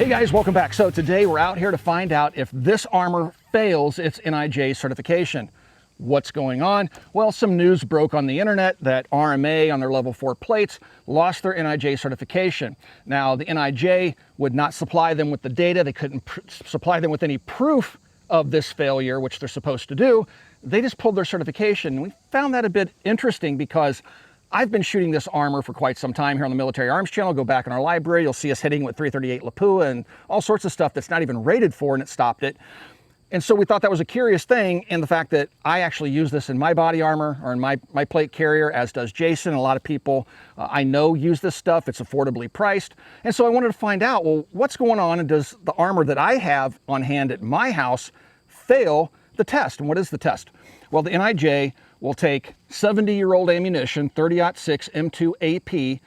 Hey guys, welcome back. So today we're out here to find out if this armor fails its NIJ certification. What's going on? Well, some news broke on the internet that RMA on their level 4 plates lost their NIJ certification. Now, the NIJ would not supply them with the data. They couldn't supply them with any proof of this failure, which they're supposed to do. They just pulled their certification. We found that a bit interesting because I've been shooting this armor for quite some time here on the Military Arms channel. Go back in our library, you'll see us hitting with 338 Lapua and all sorts of stuff that's not even rated for, and it stopped it. And so we thought that was a curious thing, and the fact that I actually use this in my body armor or in my plate carrier, as does Jason. A lot of people I know use this stuff. It's affordably priced. And so I wanted to find out, well, what's going on, and does the armor that I have on hand at my house fail the test? And what is the test? Well, the NIJ will take 70-year-old ammunition, 30-06 M2 AP,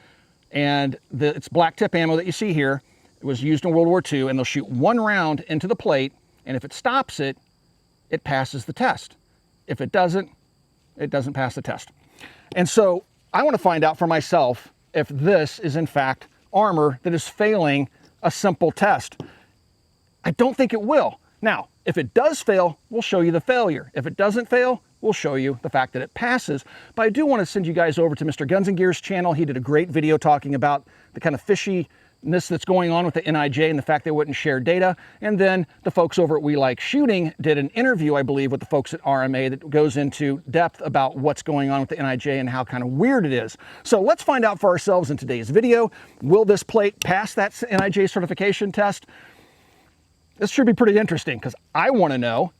and it's black tip ammo that you see here. It was used in World War II, and they'll shoot one round into the plate, and if it stops it, it passes the test. If it doesn't pass the test. And so I want to find out for myself if this is in fact armor that is failing a simple test. I don't think it will. Now, if it does fail, we'll show you the failure. If it doesn't fail, we'll show you the fact that it passes. But I do want to send you guys over to Mr. Guns and Gear's channel. He did a great video talking about the kind of fishiness that's going on with the NIJ and the fact they wouldn't share data. And then the folks over at We Like Shooting did an interview, I believe, with the folks at RMA that goes into depth about what's going on with the NIJ and how kind of weird it is. So let's find out for ourselves in today's video. Will this plate pass that NIJ certification test? This should be pretty interesting because I want to know.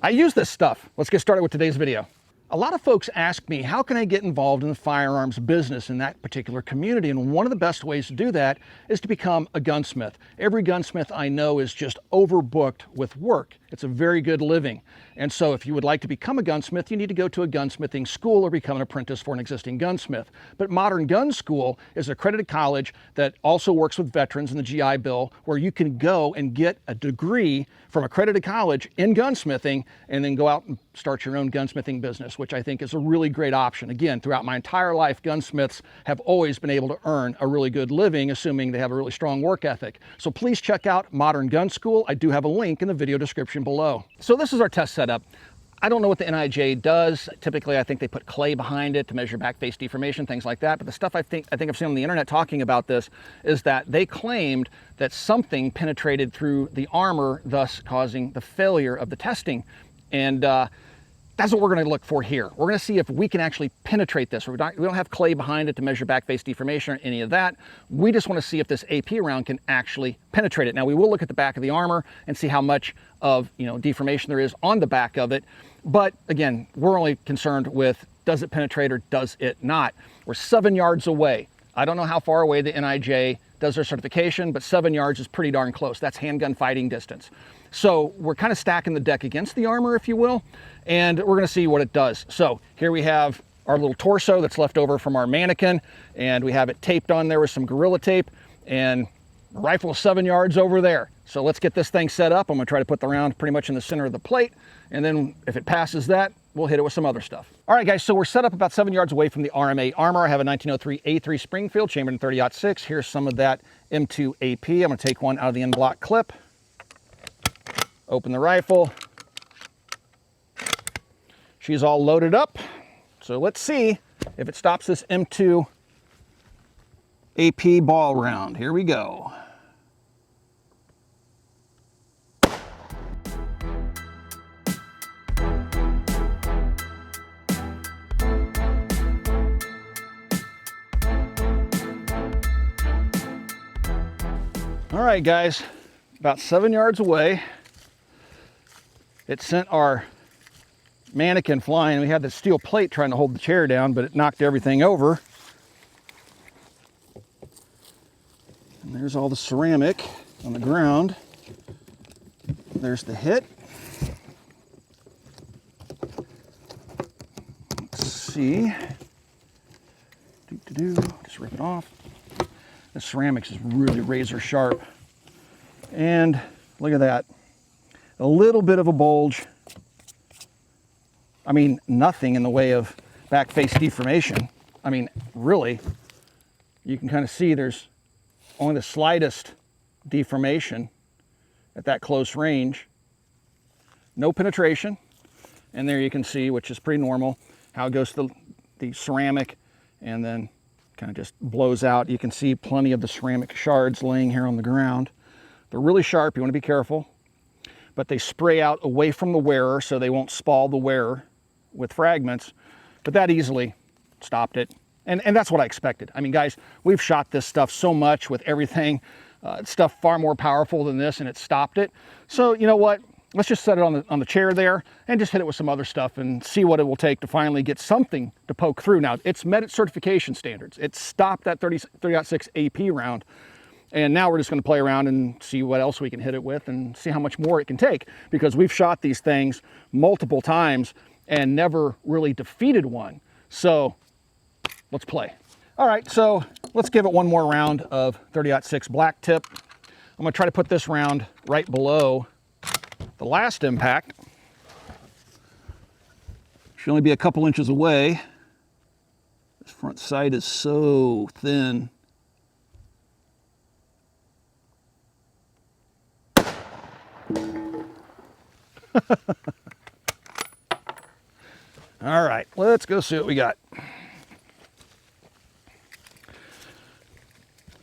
I use this stuff. Let's get started with today's video. A lot of folks ask me, how can I get involved in the firearms business in that particular community? And one of the best ways to do that is to become a gunsmith. Every gunsmith I know is just overbooked with work. It's a very good living. And so if you would like to become a gunsmith, you need to go to a gunsmithing school or become an apprentice for an existing gunsmith. But Modern Gun School is an accredited college that also works with veterans in the GI Bill, where you can go and get a degree from accredited college in gunsmithing and then go out and start your own gunsmithing business, which I think is a really great option. Again, throughout my entire life, gunsmiths have always been able to earn a really good living, assuming they have a really strong work ethic. So please check out Modern Gun School. I do have a link in the video description below. So this is our test setup. I don't know what the NIJ does. Typically, I think they put clay behind it to measure back face deformation, things like that. But the stuff I think I've seen on the internet talking about this is that they claimed that something penetrated through the armor, thus causing the failure of the testing. And that's what we're going to look for here. We're going to see if we can actually penetrate this. We don't have clay behind it to measure back face deformation or any of that. We just want to see if this AP round can actually penetrate it. Now, we will look at the back of the armor and see how much of deformation there is on the back of it. But again, we're only concerned with, does it penetrate or does it not? We're 7 yards away. I don't know how far away the NIJ does their certification, but 7 yards is pretty darn close. That's handgun fighting distance. So we're kind of stacking the deck against the armor, if you will, and we're going to see what it does. So here we have our little torso that's left over from our mannequin, and we have it taped on there with some Gorilla Tape, and the rifle is 7 yards over there. So let's get this thing set up. I'm going to try to put the round pretty much in the center of the plate, and then if it passes that, we'll hit it with some other stuff. All right, guys, so we're set up about 7 yards away from the RMA Armor. I have a 1903 A3 Springfield, chambered in 30-06. Here's some of that M2 AP. I'm going to take one out of the end block clip. Open the rifle. She's all loaded up. So let's see if it stops this M2 AP ball round. Here we go. All right, guys, about 7 yards away, it sent our mannequin flying. We had this steel plate trying to hold the chair down, but it knocked everything over. And there's all the ceramic on the ground. There's the hit. Let's see. Just rip it off. The ceramics is really razor sharp. And look at that. A little bit of a bulge. I mean, nothing in the way of back face deformation. I mean, really, you can kind of see there's only the slightest deformation at that close range. No penetration. And there you can see, which is pretty normal, how it goes to the ceramic and then kind of just blows out. You can see plenty of the ceramic shards laying here on the ground. They're really sharp, you want to be careful, but they spray out away from the wearer so they won't spall the wearer with fragments, but that easily stopped it. And that's what I expected. I mean, guys, we've shot this stuff so much with everything, stuff far more powerful than this, and it stopped it. So you know what? Let's just set it on the chair there and just hit it with some other stuff and see what it will take to finally get something to poke through. Now, it's met its certification standards. It stopped that 30.6 AP round. And now we're just going to play around and see what else we can hit it with and see how much more it can take, because we've shot these things multiple times and never really defeated one. So let's play. All right, so let's give it one more round of 30.6 black tip. I'm going to try to put this round right below the last impact. Should only be a couple inches away. This front sight is so thin. All right, let's go see what we got.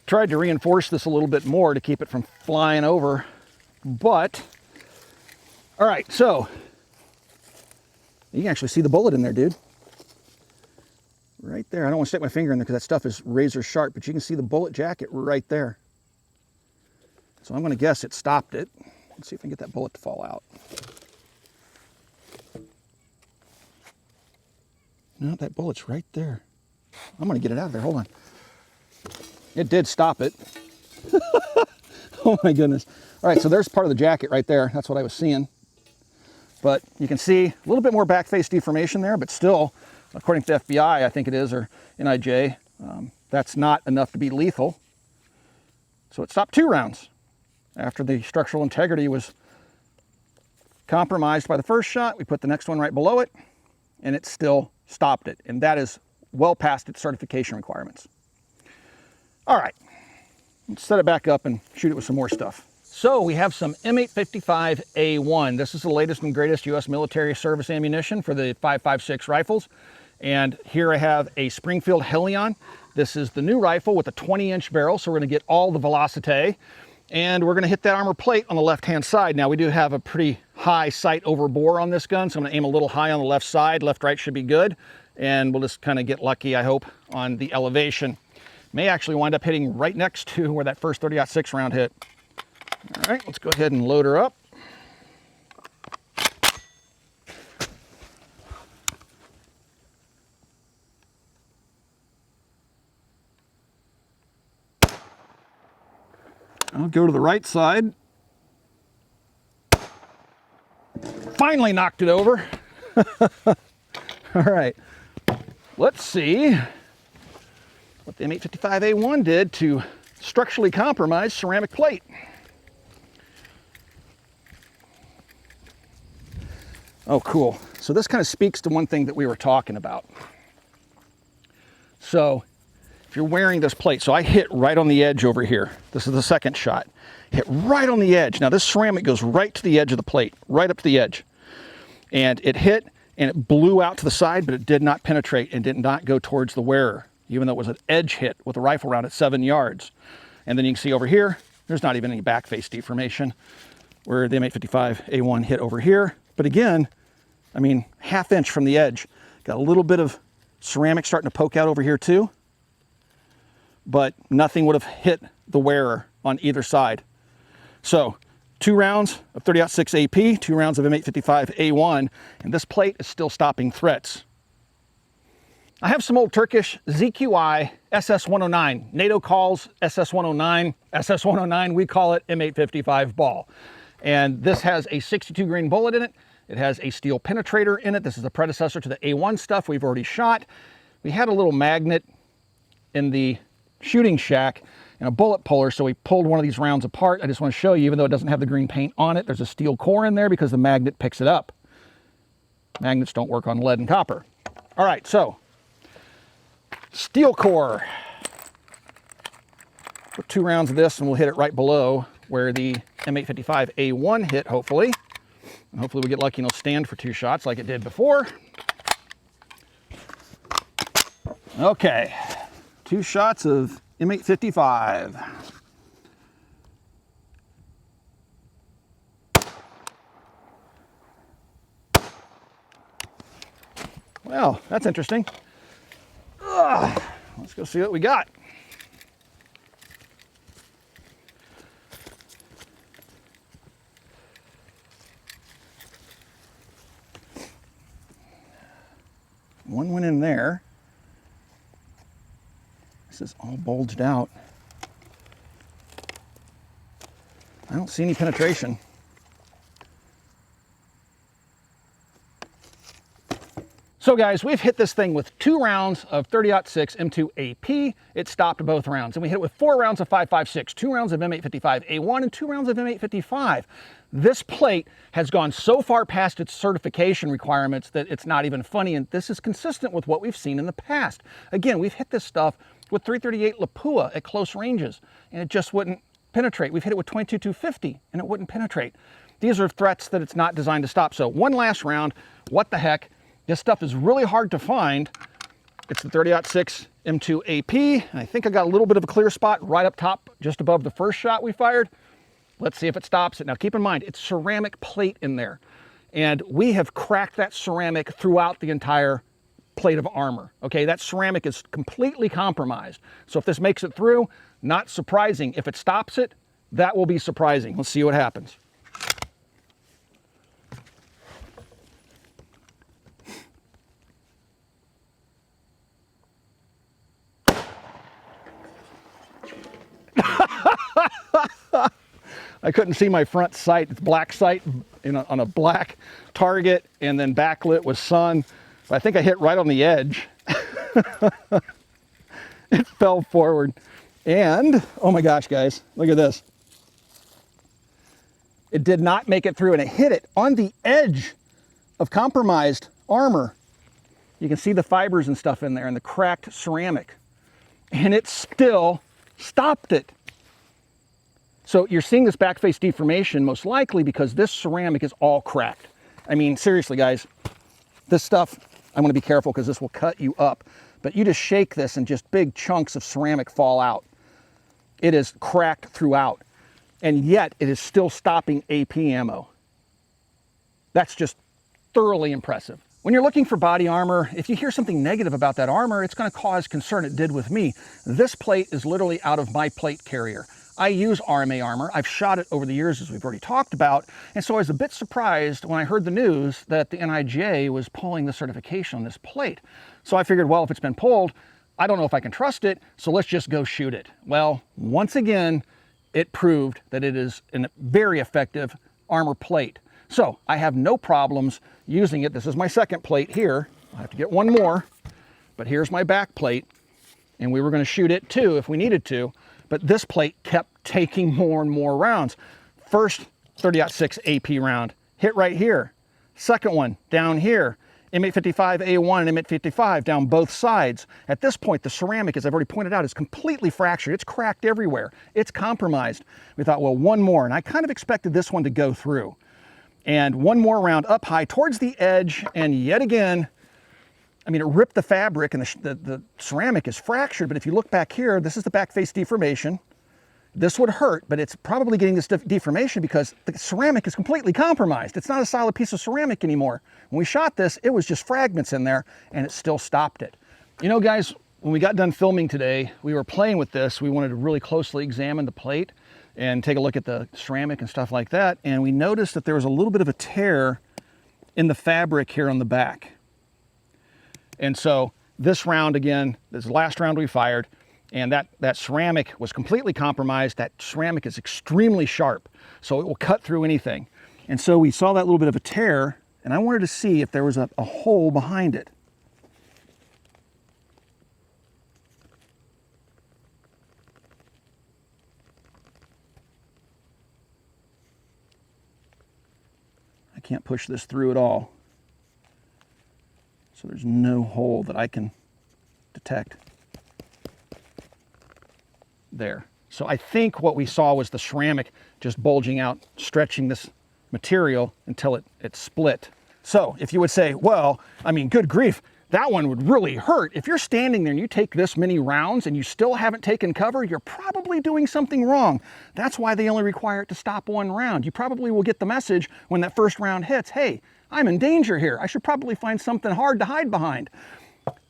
Tried to reinforce this a little bit more to keep it from flying over, but all right, so you can actually see the bullet in there, dude. Right there. I don't want to stick my finger in there because that stuff is razor sharp, but you can see the bullet jacket right there. So I'm going to guess it stopped it. Let's see if I can get that bullet to fall out. No, that bullet's right there. I'm going to get it out of there. Hold on. It did stop it. Oh my goodness. All right, so there's part of the jacket right there. That's what I was seeing. But you can see a little bit more back face deformation there, but still, according to the FBI, I think it is, or NIJ, that's not enough to be lethal. So it stopped 2 rounds after the structural integrity was compromised by the first shot. We put the next one right below it, and it still stopped it. And that is well past its certification requirements. All right, let's set it back up and shoot it with some more stuff. So we have some M855A1. This is the latest and greatest U.S. military service ammunition for the 5.56 rifles. And here I have a Springfield Helion. This is the new rifle with a 20-inch barrel, so we're going to get all the velocity. And we're going to hit that armor plate on the left-hand side. Now, we do have a pretty high sight over bore on this gun, so I'm going to aim a little high on the left side. Left-right should be good. And we'll just kind of get lucky, I hope, on the elevation. May actually wind up hitting right next to where that first 30-06 round hit. All right, let's go ahead and load her up. I'll go to the right side. Finally knocked it over. All right, let's see what the M855A1 did to structurally compromise ceramic plate. Oh, cool. So this kind of speaks to one thing that we were talking about. So if you're wearing this plate, so I hit right on the edge over here. This is the second shot. Hit right on the edge. Now this ceramic goes right to the edge of the plate, right up to the edge. And it hit and it blew out to the side, but it did not penetrate and did not go towards the wearer, even though it was an edge hit with a rifle round at 7 yards. And then you can see over here, there's not even any back face deformation where the M855A1 hit over here. But again, I mean, ½ inch from the edge. Got a little bit of ceramic starting to poke out over here too, but nothing would have hit the wearer on either side. So 2 rounds of 30-06 AP, 2 rounds of M855A1, and this plate is still stopping threats. I have some old Turkish ZQI SS109. NATO calls SS109. SS109, we call it M855 ball. And this has a 62 grain bullet in it. It has a steel penetrator in it. This is the predecessor to the A1 stuff we've already shot. We had a little magnet in the shooting shack and a bullet puller, so we pulled one of these rounds apart. I just want to show you, even though it doesn't have the green paint on it, there's a steel core in there because the magnet picks it up. Magnets don't work on lead and copper. All right, so steel core. Put 2 rounds of this and we'll hit it right below where the M855A1 hit, hopefully. And hopefully we get lucky and it'll stand for 2 shots like it did before. Okay, 2 shots of M855. Well, that's interesting. Let's go see what we got. One went in there. This is all bulged out. I don't see any penetration. So guys, we've hit this thing with 2 rounds of 30-06 M2 AP. It stopped both rounds. And we hit it with 4 rounds of 5.56, 2 rounds of M855A1 and 2 rounds of M855. This plate has gone so far past its certification requirements that it's not even funny, and this is consistent with what we've seen in the past. Again, we've hit this stuff with 338 Lapua at close ranges, and it just wouldn't penetrate. We've hit it with 22-250, and it wouldn't penetrate. These are threats that it's not designed to stop. So one last round, what the heck? This stuff is really hard to find. It's the 30-06 M2 AP. I think I got a little bit of a clear spot right up top, just above the first shot we fired. Let's see if it stops it. Now keep in mind, it's ceramic plate in there. And we have cracked that ceramic throughout the entire plate of armor. Okay, that ceramic is completely compromised. So if this makes it through, not surprising. If it stops it, that will be surprising. Let's see what happens. I couldn't see my front sight. It's black sight on a black target and then backlit with sun. I think I hit right on the edge. It fell forward. And, oh my gosh, guys, look at this. It did not make it through, and it hit it on the edge of compromised armor. You can see the fibers and stuff in there and the cracked ceramic. And it still stopped it. So you're seeing this back face deformation most likely because this ceramic is all cracked. I mean, seriously, guys, this stuff, I'm going to be careful because this will cut you up. But you just shake this and just big chunks of ceramic fall out. It is cracked throughout. And yet it is still stopping AP ammo. That's just thoroughly impressive. When you're looking for body armor, if you hear something negative about that armor, it's going to cause concern. It did with me. This plate is literally out of my plate carrier. I use RMA Armor. I've shot it over the years, as we've already talked about. And so I was a bit surprised when I heard the news that the NIJ was pulling the certification on this plate. So I figured, well, if it's been pulled, I don't know if I can trust it, so let's just go shoot it. Well, once again, it proved that it is a very effective armor plate. So I have no problems using it. This is my second plate here. I have to get one more, but here's my back plate. And we were going to shoot it too if we needed to. But this plate kept taking more and more rounds. First 30-06 AP round, hit right here. Second one, down here. M855A1 and M855 down both sides. At this point, the ceramic, as I've already pointed out, is completely fractured. It's cracked everywhere. It's compromised. We thought, well, one more. And I kind of expected this one to go through. And one more round up high towards the edge. And yet again, I mean, it ripped the fabric and the ceramic is fractured, but if you look back here, this is the back face deformation. This would hurt, but it's probably getting this deformation because the ceramic is completely compromised. It's not a solid piece of ceramic anymore. When we shot this, it was just fragments in there and it still stopped it. You know, guys, when we got done filming today, we were playing with this. We wanted to really closely examine the plate and take a look at the ceramic and stuff like that. And we noticed that there was a little bit of a tear in the fabric here on the back. And so this round, again, this is the last round we fired, and that ceramic was completely compromised. That ceramic is extremely sharp, so it will cut through anything. And so we saw that little bit of a tear, and I wanted to see if there was a hole behind it. I can't push this through at all. So there's no hole that I can detect. There. So I think what we saw was the ceramic just bulging out, stretching this material until it split. So if you would say, well, I mean, good grief, that one would really hurt. If you're standing there and you take this many rounds and you still haven't taken cover, you're probably doing something wrong. That's why they only require it to stop one round. You probably will get the message when that first round hits, hey, I'm in danger here. I should probably find something hard to hide behind.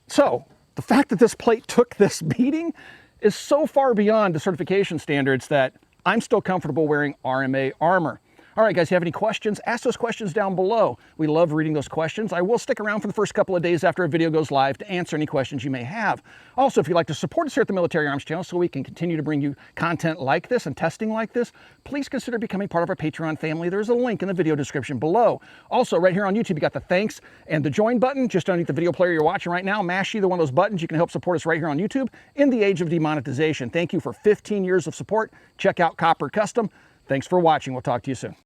So the fact that this plate took this beating is so far beyond the certification standards that I'm still comfortable wearing RMA Armor. All right, guys, you have any questions? Ask those questions down below. We love reading those questions. I will stick around for the first couple of days after a video goes live to answer any questions you may have. Also, if you'd like to support us here at the Military Arms channel so we can continue to bring you content like this and testing like this, please consider becoming part of our Patreon family. There's a link in the video description below. Also, right here on YouTube, you got the thanks and the join button just underneath the video player you're watching right now. Mash either one of those buttons. You can help support us right here on YouTube in the age of demonetization. Thank you for 15 years of support. Check out Copper Custom. Thanks for watching. We'll talk to you soon.